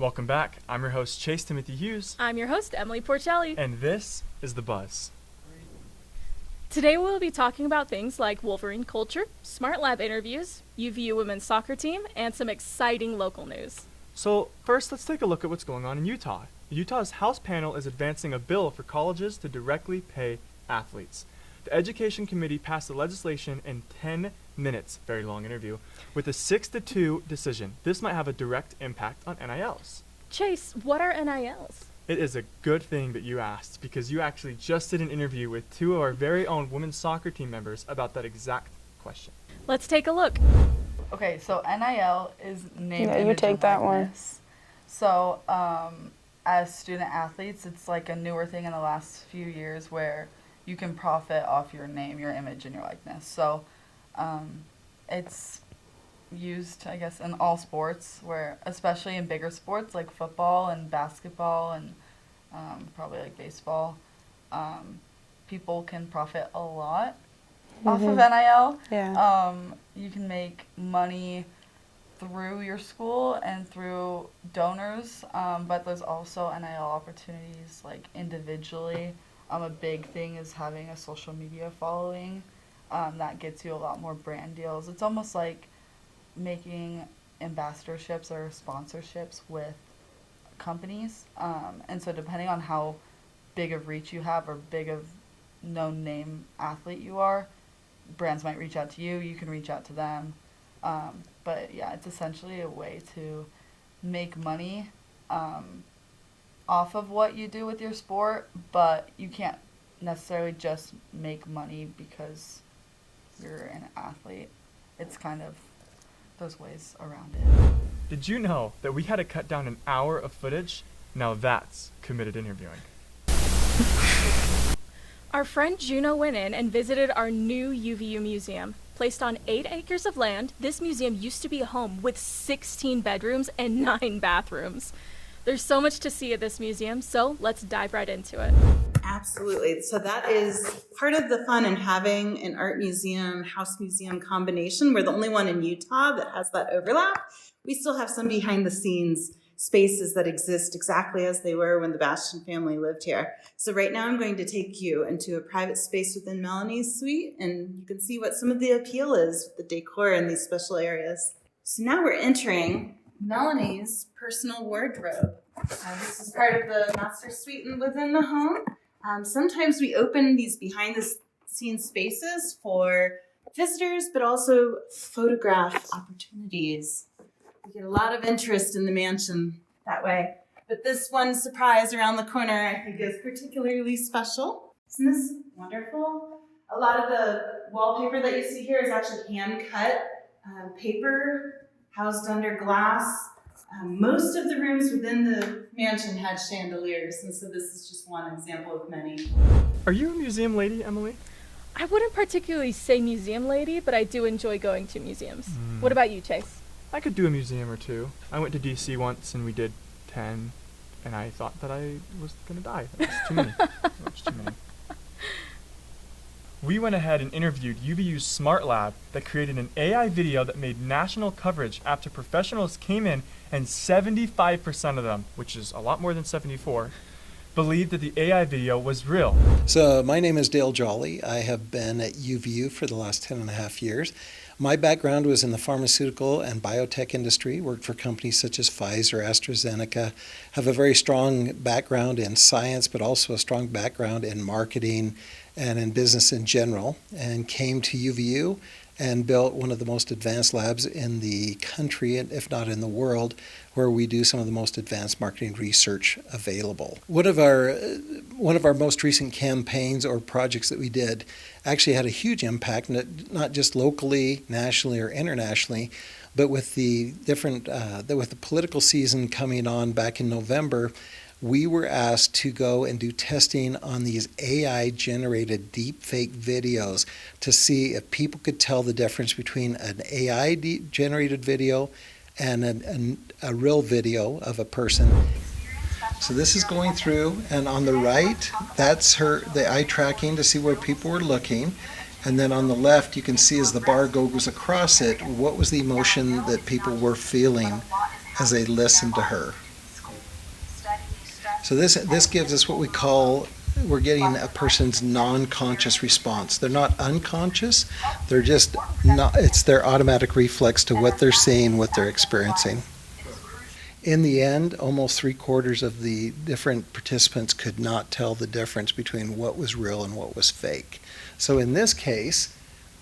Welcome back. I'm your host, Chase Timothy Hughes. I'm your host, Emily Porcelli. And this is The Buzz. Today we'll be talking about things like Wolverine culture, Smart Lab interviews, UVU women's soccer team, and some exciting local news. So first, let's take a look at what's going on in Utah. Utah's House panel is advancing a bill for colleges to directly pay athletes. The Education Committee passed the legislation in 10 minutes, very long interview, with a 6-2 decision. This might have a direct impact on NILs. Chase, what are NILs? It is a good thing that you asked, because you actually just did an interview with two of our very own women's soccer team members about that exact question. Let's take a look. Okay, so NIL is name, Yeah, you take that one. So, as student athletes, it's like a newer thing in the last few years where you can profit off your name, your image, and your likeness. So, it's used, I guess, in all sports, where especially in bigger sports like football and basketball and probably like baseball, people can profit a lot off of NIL. Yeah. You can make money through your school and through donors, but there's also NIL opportunities like individually. A big thing is having a social media following. That gets you a lot more brand deals. It's almost like making ambassadorships or sponsorships with companies. And so depending on how big of reach you have or big of known name athlete you are, brands might reach out to you, you can reach out to them. But yeah, it's essentially a way to make money off of what you do with your sport, but you can't necessarily just make money because you're an athlete. It's kind of, there's ways around it. Did you know that we had to cut down an hour of footage? Now that's committed interviewing. Our friend Juno went in and visited our new UVU Museum. Placed on 8 acres of land, this museum used to be a home with 16 bedrooms and 9 bathrooms. There's so much to see at this museum, so let's dive right into it. Absolutely. So that is part of the fun in having an art museum, house museum combination. We're the only one in Utah that has that overlap. We still have some behind the scenes spaces that exist exactly as they were when the Bastian family lived here. So right now I'm going to take you into a private space within Melanie's suite, and you can see what some of the appeal is with the decor in these special areas. So now we're entering Melanie's personal wardrobe. This is part of the master suite within the home. Sometimes we open these behind the scenes spaces for visitors, but also photograph opportunities. We get a lot of interest in the mansion that way. But this one surprise around the corner I think is particularly special. Isn't this wonderful? A lot of the wallpaper that you see here is actually hand-cut paper housed under glass. Most of the rooms within the mansion had chandeliers, and so this is just one example of many. Are you a museum lady, Emily? I wouldn't particularly say museum lady, but I do enjoy going to museums. What about you, Chase? I could do a museum or two. I went to DC once and we did 10, and I thought that I was going to die. That was too many. That was too many. We went ahead and interviewed UVU's Smart Lab that created an AI video that made national coverage after professionals came in, and 75% of them, which is a lot more than 74, believed that the AI video was real. So my name is Dale Jolly. I have been at UVU for the last 10 and a half years. My background was in the pharmaceutical and biotech industry, worked for companies such as Pfizer, AstraZeneca, have a very strong background in science, but also a strong background in marketing and in business in general, and came to UVU and built one of the most advanced labs in the country, if not in the world, where we do some of the most advanced marketing research available. One of our most recent campaigns or projects that we did actually had a huge impact, not just locally, nationally, or internationally, but with the political season coming on back in November, we were asked to go and do testing on these AI-generated deepfake videos to see if people could tell the difference between an AI-generated video and a real video of a person. So this is going through, and on the right, that's the eye tracking to see where people were looking. And then on the left, you can see as the bar goes across it, what was the emotion that people were feeling as they listened to her. So this gives us what we call, we're getting a person's non-conscious response. They're not unconscious, they're just not, it's their automatic reflex to what they're seeing, what they're experiencing. In the end, almost 3/4 of the different participants could not tell the difference between what was real and what was fake. So in this case,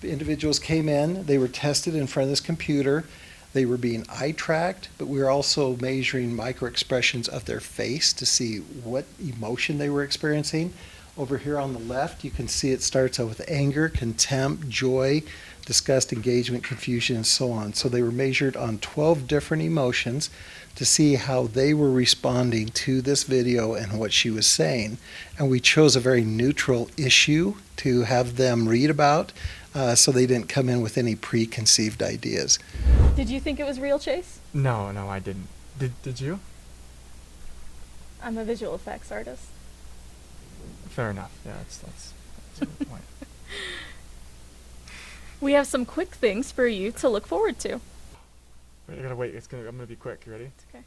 the individuals came in, they were tested in front of this computer, they were being eye tracked, but we were also measuring micro expressions of their face to see what emotion they were experiencing. Over here on the left, you can see it starts out with anger, contempt, joy, disgust, engagement, confusion, and so on. So they were measured on 12 different emotions to see how they were responding to this video and what she was saying. And we chose a very neutral issue to have them read about, so they didn't come in with any preconceived ideas. Did you think it was real, Chase? No, I didn't. Did you? I'm a visual effects artist. Fair enough. Yeah, that's a good point. We have some quick things for you to look forward to. Wait, I gotta wait. I'm gonna be quick. You ready? It's okay.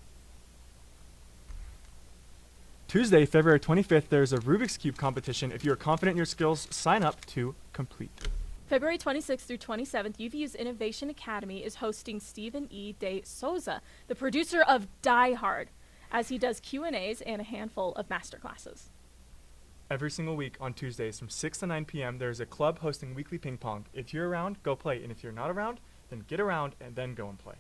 Tuesday, February 25th, there's a Rubik's Cube competition. If you're confident in your skills, sign up to complete. February 26th through 27th, UVU's Innovation Academy is hosting Stephen E. De Souza, the producer of Die Hard, as he does Q&As and a handful of masterclasses. Every single week on Tuesdays from 6 to 9 p.m., there's a club hosting weekly ping pong. If you're around, go play. And if you're not around, then get around and then go and play.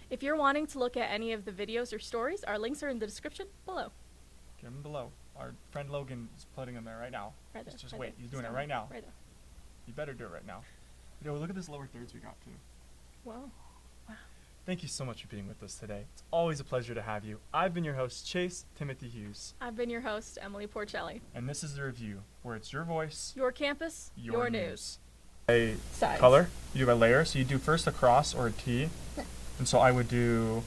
If you're wanting to look at any of the videos or stories, our links are in the description below. Get them below. Our friend Logan is putting them there right now. Right there. Just right wait. there. He's doing Just it right now. Right there. You better do it right now. Yo, look at this lower thirds we got too. Whoa. Thank you so much for being with us today. It's always a pleasure to have you. I've been your host, Chase Timothy Hughes. I've been your host, Emily Porcelli. And this is The Review, where it's your voice, Your campus, your news. A Size. color, you do by layer. So you do first a cross or a T. And so I would do...